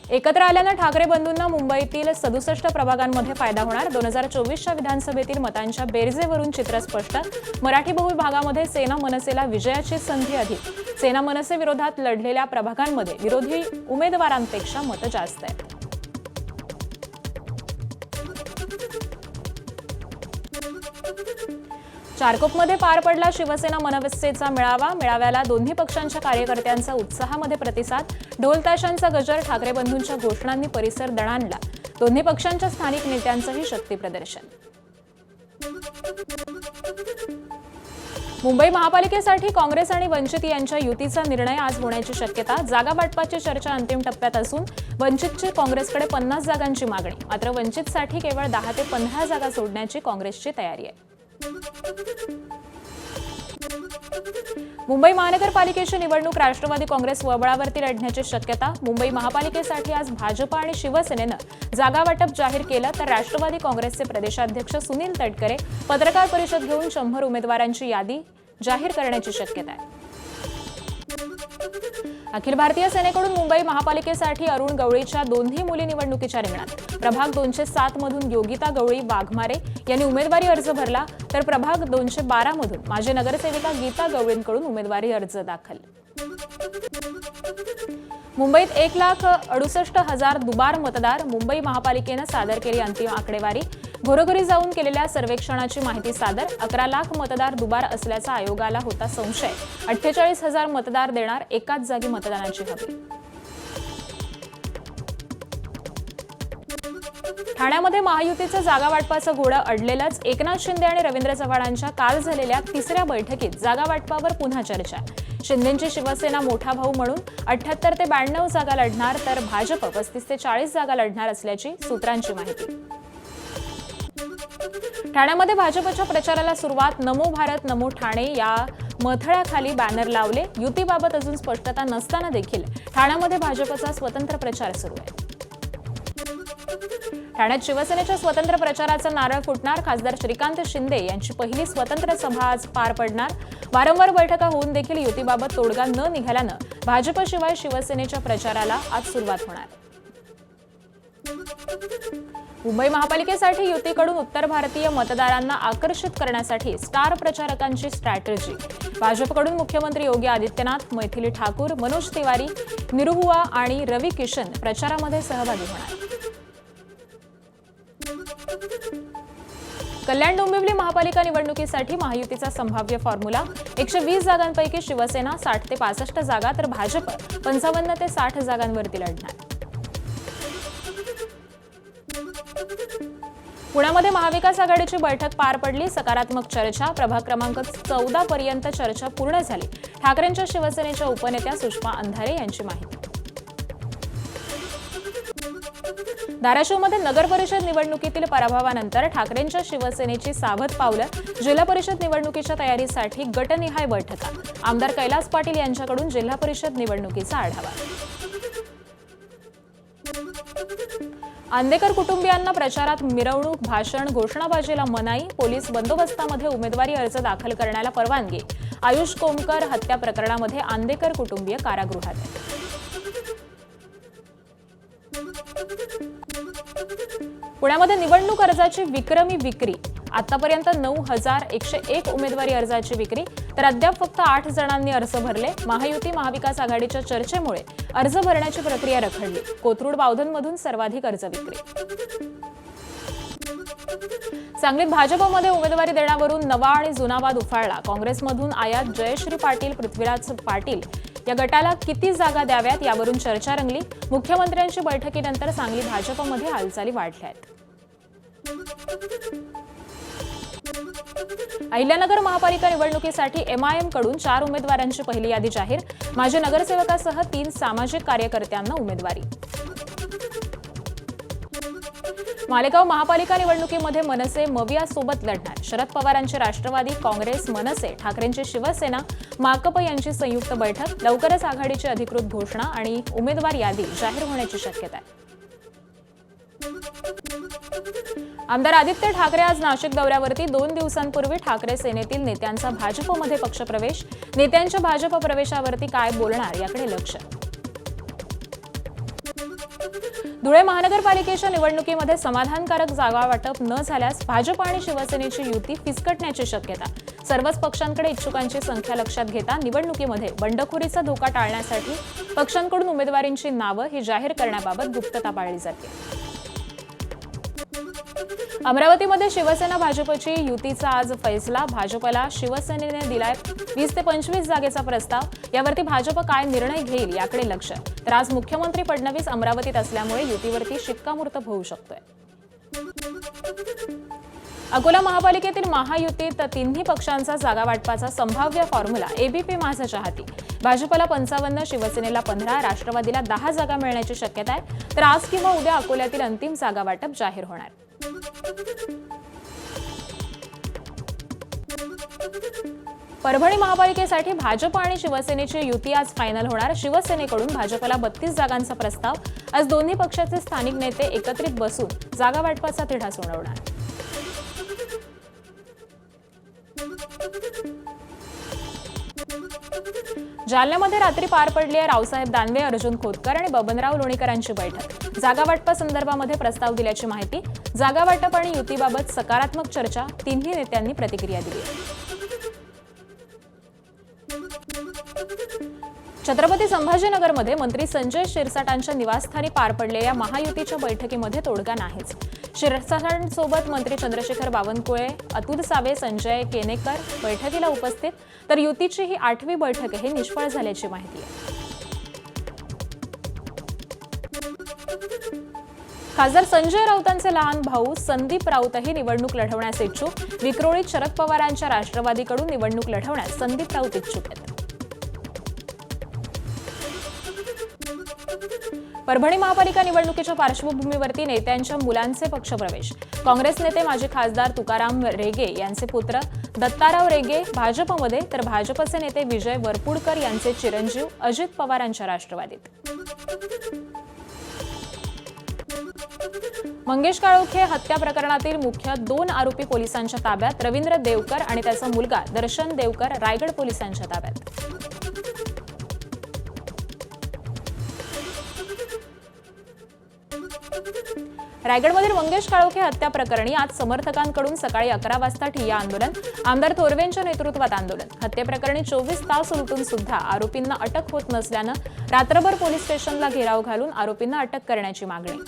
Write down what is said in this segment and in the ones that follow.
एकत्र आल्यानं ठाकरे बंधूंना मुंबईतील 67 प्रभागांमध्ये फायदा होणार। 2024च्या विधानसभेतील मतांच्या बेरजेवरून चित्र स्पष्ट। मराठी बहुल भागामध्ये सेना मनसेला विजयाची संधी अधिक। सेना मनसे विरोधात लढलेल्या प्रभागांमध्ये विरोधी उमेदवारांपेक्षा मतं जास्त आहेत। चारकोपमध्ये पार पडला शिवसेना मनसेचा मेळावा। मेळाव्याला दोन्ही पक्षांच्या कार्यकर्त्यांचा उत्साहामध्ये प्रतिसाद। ढोल ताशांचा गजर, ठाकरे बंधूंच्या घोषणांनी परिसर दणाणला। दोन्ही पक्षांच्या स्थानिक नेत्यांचंही शक्ती प्रदर्शन। मुंबई महापालिकेसाठी काँग्रेस आणि वंचित यांच्या युतीचा निर्णय आज होण्याची शक्यता। जागा वाटपाची चर्चा अंतिम टप्प्यात असून वंचितची काँग्रेसकडे 50 जागांची मागणी। मात्र वंचितसाठी केवळ 10 ते 15 जागा सोडण्याची काँग्रेसची तयारी आहे। मुंबई महानगरपालिकेची निवडणूक राष्ट्रवादी काँग्रेस वबळावरती लढण्याची शक्यता। मुंबई महापालिकेसाठी आज भाजप आणि शिवसेनेनं जागा वाटप जाहीर केलं, तर राष्ट्रवादी काँग्रेसचे प्रदेशाध्यक्ष सुनील तटकरे पत्रकार परिषद घेऊन 100 उमेदवारांची यादी जाहीर करण्याची शक्यता आहे। अखिल भारतीय सेनेकडून मुंबई महापालिकेसाठी अरुण गवळीच्या दोन्ही मुली निवडणुकीच्या रिंगणात। प्रभाग 207 मधून योगिता गवळी वाघमारे यांनी उमेदवारी अर्ज भरला, तर प्रभाग 212 मधून माजी नगरसेविका गीता गवळींकडून उमेदवारी अर्ज दाखल। मुंबईत 1,68,000 दुबार मतदार। मुंबई महापालिकेनं सादर केली अंतिम आकडेवारी। घरोघरी जाऊन केलेल्या सर्वेक्षणाची माहिती सादर। 11 लाख मतदार दुबार असल्याचा आयोगाला होता संशय। 48,000 मतदार देणार, एकाच जागी मतदानाची हवी। ठाण्यामध्ये महायुतीचं जागा वाटपाचं घोडं अडलेलंच। एकनाथ शिंदे आणि रवींद्र चव्हाणांच्या काल झालेल्या तिसऱ्या बैठकीत जागा वाटपावर पुन्हा चर्चा। शिंदेंची शिवसेना मोठा भाऊ म्हणून 78 ते 92 जागा लढणार, तर भाजप 35 ते 40 जागा लढणार असल्याची सूत्रांची माहिती। ठाण्यामध्ये भाजपच्या प्रचाराला सुरुवात। नमो भारत नमो ठाणे या मथळ्याखाली बॅनर लावले। युतीबाबत अजून स्पष्टता नसताना देखील ठाण्यामध्ये भाजपचा स्वतंत्र प्रचार सुरू आहे। ठाण्यात शिवसेनेच्या स्वतंत्र प्रचाराचा नारळ फुटणार। खासदार श्रीकांत शिंदे यांची पहिली स्वतंत्र सभा आज पार पडणार। वारंवार बैठका होऊन देखील युतीबाबत तोडगा न निघाल्यानं भाजपशिवाय शिवसेनेच्या प्रचाराला आज सुरुवात होणार। मुंबई महापालिकेसाठी युतीकडून उत्तर भारतीय मतदारांना आकर्षित करण्यासाठी स्टार प्रचारकांची स्ट्रॅटेजी। भाजपकडून मुख्यमंत्री योगी आदित्यनाथ, मैथिली ठाकूर, मनोज तिवारी, निरुहुआ आणि रवी किशन प्रचारामध्ये सहभागी होणार। कल्याण डोंबिवली महापालिका निवडणुकीसाठी महायुतीचा संभाव्य फॉर्म्युला। 120 जागांपैकी शिवसेना 60 ते 65 जागा, तर भाजप 55 ते 60 जागांवरती लढणार। पुण्यामध्ये महाविकास आघाडीची बैठक पार पडली। सकारात्मक चर्चा। प्रभाग क्रमांक 14 पर्यंत चर्चा पूर्ण झाली। ठाकरेंच्या शिवसेनेच्या उपनेत्या सुषमा अंधारे यांची माहिती। धाराशिवमध्ये नगर परिषद निवडणुकीतील पराभवानंतर ठाकरेंच्या शिवसेनेची सावध पावलं। जिल्हा परिषद निवडणुकीच्या तयारीसाठी गटनिहाय बैठका। आमदार कैलास पाटील यांच्याकडून जिल्हा परिषद निवडणुकीचा आढावा। आंदेकर कुटुंबियांना प्रचारात मिरवणूक, भाषण, घोषणाबाजीला मनाई। पोलीस बंदोबस्तामध्ये उमेदवारी अर्ज दाखल करण्याला परवानगी। आयुष कोमकर हत्या प्रकरणामध्ये आंदेकर कुटुंबीय कारागृहात आहेत। पुण्यामध्ये निवडणूक अर्जाची विक्रमी विक्री। आतापर्यंत 9,101 उमेदवारी अर्जाची विक्री, तर अद्याप फक्त 8 जणांनी अर्ज भरले। महायुती महाविकास आघाडीच्या चर्चेमुळे अर्ज भरण्याची प्रक्रिया रखडली। कोथरूड बावधनमधून सर्वाधिक अर्ज विक्री। सांगलीत भाजपमध्ये उमेदवारी देण्यावरून नवा आणि जुना वाद उफाळला। काँग्रेसमधून आयात जयश्री पाटील, पृथ्वीराज पाटील या गटाला किती जागा द्याव्यात यावरून चर्चा रंगली। मुख्यमंत्र्यांची बैठकीनंतर सांगली भाजपमध्ये हालचाली वाढल्या आहेत। अहिल्यानगर महापालिका निवडणुकीसाठी एमआयएम कडून 4 उमेदवारांची पहिली यादी जाहीर। माजी नगरसेवकासह 3 सामाजिक कार्यकर्त्यांना उमेदवारी। मालेगाव महापालिका निवडणुकीमध्ये मनसे मविया सोबत लढणार। शरद पवारांचे राष्ट्रवादी, काँग्रेस, मनसे, ठाकरेंची शिवसेना, माकप यांची संयुक्त बैठक। लवकरच आघाडीची अधिकृत घोषणा आणि उमेदवार यादी जाहीर होण्याची शक्यता आहे। आमदार आदित्य ठाकरे आज नाशिक दौऱ्यावरती। 2 दिवसांपूर्वी ठाकरे सेनेतील नेत्यांचा भाजपमध्ये पक्षप्रवेश। नेत्यांच्या भाजप प्रवेशावरती काय बोलणार याकडे लक्ष। धुळे महानगरपालिकेच्या निवडणुकीमध्ये समाधानकारक जागा वाटप न झाल्यास भाजप आणि शिवसेनेची युती फिसकटण्याची शक्यता. सर्वच पक्षांकडे इच्छुकांची संख्या लक्षात घेता निवडणुकीमध्ये बंडखोरीचा धोका टाळण्यासाठी पक्षांकडून उमेदवारांची नावं ही जाहीर करण्याबाबत गुप्तता पाळली जाते. अमरावतीमध्ये शिवसेना भाजपची युतीचा आज फैसला. भाजपला शिवसेनेने दिलाय 20 ते 25 जागेचा प्रस्ताव. यावरती भाजप काय निर्णय घेईल याकडे लक्ष. तर आज मुख्यमंत्री फडणवीस अमरावतीत असल्यामुळे युतीवरती शिक्कामोर्तब होऊ शकतोय. अकोला महापालिकेतील महायुतीत तिन्ही पक्षांचा जागा वाटपाचा संभाव्य फॉर्म्युला एबीपी माझाच्या हाती. भाजपला 55, शिवसेनेला 15, राष्ट्रवादीला 10 जागा मिळण्याची शक्यता आहे. तर आज किंवा उद्या अकोल्यातील अंतिम जागा वाटप जाहीर होणार. परभणी महापालिकेसाठी भाजप आणि शिवसेनेची युती आज फायनल होणार. शिवसेनेकडून भाजपला 32 जागांचा प्रस्ताव. आज दोन्ही पक्षाचे स्थानिक नेते एकत्रित बसून जागा वाटपाचा तिढा सोडवणार. जालन्यामध्ये रात्री पार पडली आहे रावसाहेब दानवे, अर्जुन खोतकर आणि बबनराव लोणीकरांची बैठक. जागा वाटपासंदर्भामध्ये प्रस्ताव दिल्याची माहिती. जागा वाटप आणि युतीबाबत सकारात्मक चर्चा. तिन्ही नेत्यांनी प्रतिक्रिया दिली. छत्रपती संभाजीनगरमध्ये मंत्री संजय शिरसाटांच्या निवासस्थानी पार पडलेल्या महायुतीच्या बैठकीमध्ये तोडगा नाहीच. शिरसाटांसोबत मंत्री चंद्रशेखर बावनकुळे, अतुल सावे, संजय केनेकर बैठकीला उपस्थित. तर युतीची ही 8वी बैठक ही निष्फळ झाल्याची माहिती आहे. खासदार संजय राऊतांचे लहान भाऊ संदीप राऊतही निवडणूक लढवण्यास इच्छुक. विक्रोळीत शरद पवारांच्या राष्ट्रवादीकडून निवडणूक लढवण्यास संदीप राऊत इच्छुक आहेत. परभणी महापालिका निवडणुकीच्या पार्श्वभूमीवरती नेत्यांच्या मुलांचे पक्षप्रवेश. काँग्रेस नेते माजी खासदार तुकाराम रेगे यांचे पुत्र दत्ताराव रेगे भाजपमध्ये, तर भाजपचे नेते विजय वरपुडकर यांचे चिरंजीव अजित पवारांच्या राष्ट्रवादीत. मंगेश काळोखे हत्या प्रकरणातील मुख्य 2 आरोपी पोलिसांच्या ताब्यात. रवींद्र देवकर आणि त्याचा मुलगा दर्शन देवकर रायगड पोलिसांच्या ताब्यात. रायगडमधील मंगेश काळोखे हत्या प्रकरणी आज समर्थकांकडून सकाळी 11 वाजता ठिय्या आंदोलन. आमदार थोरवेंच्या नेतृत्वात आंदोलन. हत्येप्रकरणी 24 तास उलटून सुद्धा आरोपींना अटक होत नसल्यानं रात्रभर पोलीस स्टेशनला घेराव घालून आरोपींना अटक करण्याची मागणी.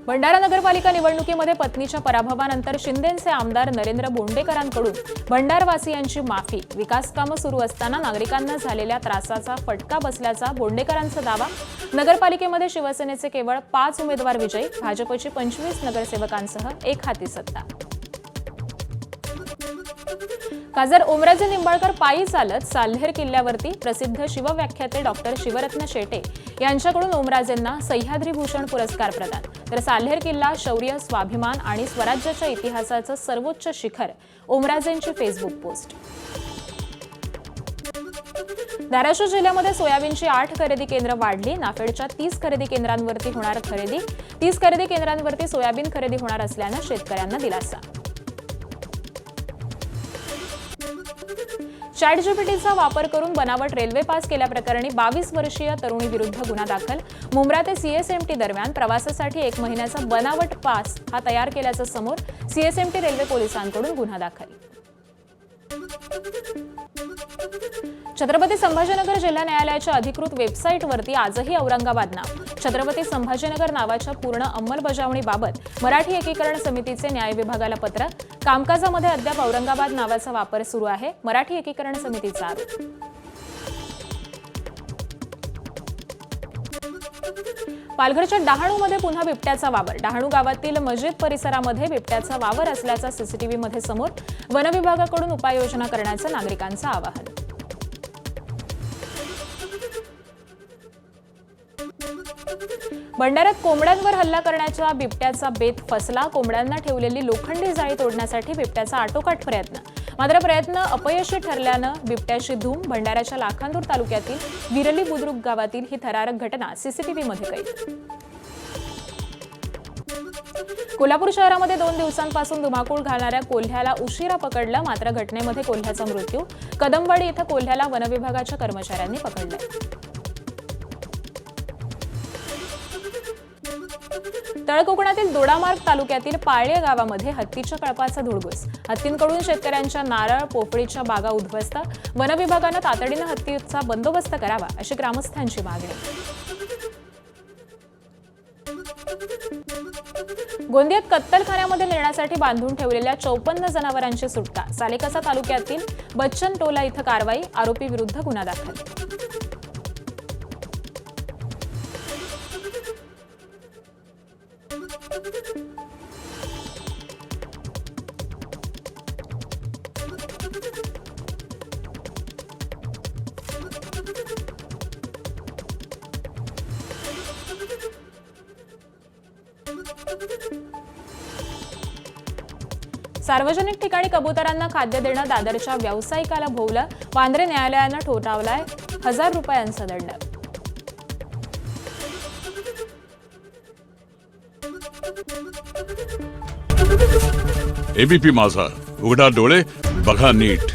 भंडारा नगरपालिका निवडणुकीमध्ये पत्नीच्या पराभवानंतर शिंदेचे आमदार नरेंद्र बोंडेकरांकडून भंडारवासियांची माफी. विकासकामं सुरू असताना नागरिकांना झालेल्या त्रासाचा फटका बसल्याचा बोंडेकरांचा दावा. नगरपालिकेमध्ये शिवसेनेचे केवळ 5 उमेदवार विजयी. भाजपची 25 नगरसेवकांसह एकहाती सत्ता. खासदार ओमराजे निंबाळकर पायी चालत साल्हेर किल्ल्यावरती. प्रसिद्ध शिवव्याख्याते डॉक्टर शिवरत्न शेटे यांच्याकडून ओमराजेंना सह्याद्री भूषण पुरस्कार प्रदान. तर साल्हेर किल्ला शौर्य, स्वाभिमान आणि स्वराज्याच्या इतिहासाचं सर्वोच्च शिखर. ओमराजेंची फेसबुक पोस्ट. धाराशिव जिल्ह्यामध्ये सोयाबीनची 8 खरेदी केंद्र वाढली. नाफेडच्या 30 खरेदी केंद्रांवरती होणार खरेदी. 30 खरेदी केंद्रांवरती सोयाबीन खरेदी होणार असल्यानं शेतकऱ्यांना दिलासा. चॅटजीपीटीचा वापर करून बनावट रेल्वे पास केल्याप्रकरणी 22 वर्षीय तरुणीविरुद्ध गुन्हा दाखल. मुंब्रा ते सीएसएमटी दरम्यान प्रवासासाठी 1 महिन्याचा बनावट पास हा तयार केल्याचं समोर. सीएसएमटी रेल्वे पोलिसांकडून गुन्हा दाखल. छत्रपती संभाजीनगर जिल्हा न्यायालयाच्या अधिकृत वेबसाईटवरती आजही औरंगाबाद नाव. छत्रपती संभाजीनगर नावाच्या पूर्ण अंमलबजावणीबाबत मराठी एकीकरण समितीचे न्याय विभागाला पत्र. कामकाजामध्ये अद्याप औरंगाबाद नावाचा वापर सुरू आहे. मराठी एकीकरण समितीचा आरोप. पालघरच्या डहाणूमध्ये पुन्हा बिबट्याचा वावर. डहाणू गावातील मस्जिद परिसरामध्ये बिबट्याचा वावर असल्याचा सीसीटीव्हीमध्ये समोर. वनविभागाकडून उपाययोजना करण्याचं नागरिकांचं आवाहन. भंडाऱ्यात कोंबड्यांवर हल्ला करण्याच्या बिबट्याचा बेत फसला. कोंबड्यांना ठेवलेली लोखंडी जाळी तोडण्यासाठी बिबट्याचा आटोकाट प्रयत्न. मात्र प्रयत्न अपयशी ठरल्यानं बिबट्याची धूम. भंडाऱ्याच्या लाखांदूर तालुक्यातील विरली बुद्रुक गावातील ही थरारक घटना सीसीटीव्हीमध्ये कैद. कोल्हापूर शहरामध्ये 2 दिवसांपासून धुमाकूळ घालणाऱ्या कोल्ह्याला उशिरा पकडलं. मात्र घटनेमध्ये कोल्ह्याचा मृत्यू. कदमवाडी इथं कोल्ह्याला वनविभागाच्या कर्मचाऱ्यांनी पकडलंय. तळकोकणातील दोडामार्ग तालुक्यातील पाळये गावामध्ये हत्तीच्या कळपाचा धुडगूस. हत्तींकडून शेतकऱ्यांच्या नारळ पोफळीच्या बागा उद्ध्वस्त. वन विभागानं तातडीनं हत्तीचा बंदोबस्त करावा अशी ग्रामस्थांची मागणी. गोंदियात कत्तलखान्यामध्ये नेण्यासाठी बांधून ठेवलेल्या 54 जनावरांची सुटका. सालेकसा तालुक्यातील बच्चन टोला इथं कारवाई. आरोपी विरुद्ध गुन्हा दाखल. सार्वजनिक ठिकाणी कबुतरांना खाद्य देणं दादरच्या व्यावसायिकाला भोवलं. वांद्रे न्यायालयानं ठोठावलाय 1000 रुपयांचा दंड. एबीपी माझा, उघडा डोळे बघा नीट.